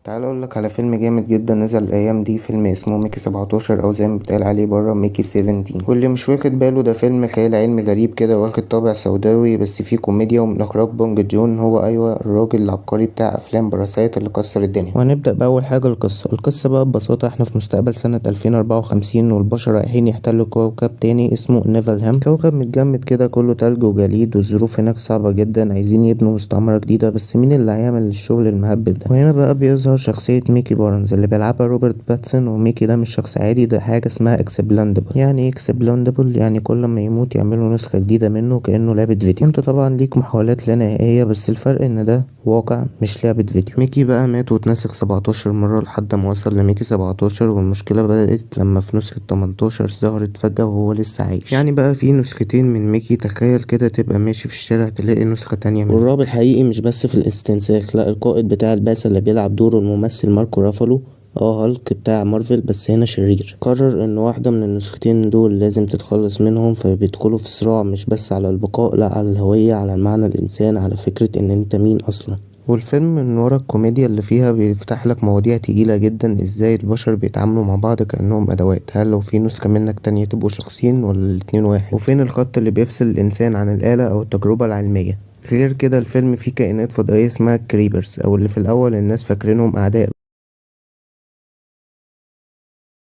تعال اقول لك على فيلم جامد جدا نزل الايام دي. فيلم اسمه ميكي 17 او زي ما بيتقال عليه بره ميكي 17. واللي مش واخد باله ده فيلم خيال علمي غريب كده، واخد طابع سوداوي بس فيه كوميديا، ومن اخراج بونج جون. هو ايوه الراجل العبقري بتاع افلام باراسايت اللي كسر الدنيا. وهنبدا باول حاجه القصه بقى ببساطه. احنا في مستقبل سنه 2054 والبشر رايحين يحتلوا كوكب تاني اسمه نيفلهام. كوكب متجمد كده كله تلج وجليد، والظروف هناك صعبه جدا. عايزين يبنوا مستعمره جديده، بس مين اللي هيعمل الشغل المهبب ده؟ وهنا بقى بيظهر شخصية ميكي بارنز اللي بيلعبها روبرت باتسون. وميكي ده مش شخص عادي، ده حاجة اسمها اكسبلاندبل. يعني ايه اكسبلاندبل؟ يعني كل ما يموت يعملوا نسخة جديدة منه كأنه لعبة فيديو. انت طبعا ليك محاولات لا نهائية، بس الفرق ان ده واقع مش لعبة فيديو. ميكي بقى مات واتنسخ 17 مرة لحد ما وصل لميكي 17. والمشكلة بدأت لما في نسخة 18 ظهرت فجأة وهو لسه عايش. يعني بقى في نسختين من ميكي. تخيل كده تبقى ماشي في الشارع تلاقي نسخة تانية منه. والرعب الحقيقي مش بس في الاستنساخ، لا، القائد بتاع البعثة اللي بيلعب دوره الممثل ماركو رافالو، هالك بتاع مارفل، بس هنا شرير. قرر ان واحدة من النسختين دول لازم تتخلص منهم، فبيدخلوا في صراع مش بس على البقاء، لا، على الهوية، على المعنى الانسان، على فكرة ان انت مين اصلا. والفيلم من ورا الكوميديا اللي فيها بيفتح لك مواضيع تقيلة جدا. ازاي البشر بيتعاملوا مع بعض كأنهم أدوات؟ هل لو في نسخة منك تانية تبقوا شخصين ولا الاتنين واحد؟ وفين الخط اللي بيفصل الإنسان عن الآلة أو التجربة العلمية؟ غير كده الفيلم فيه كائنات فضائية اسمها كريبرز، او اللي في الاول الناس فاكرينهم اعداء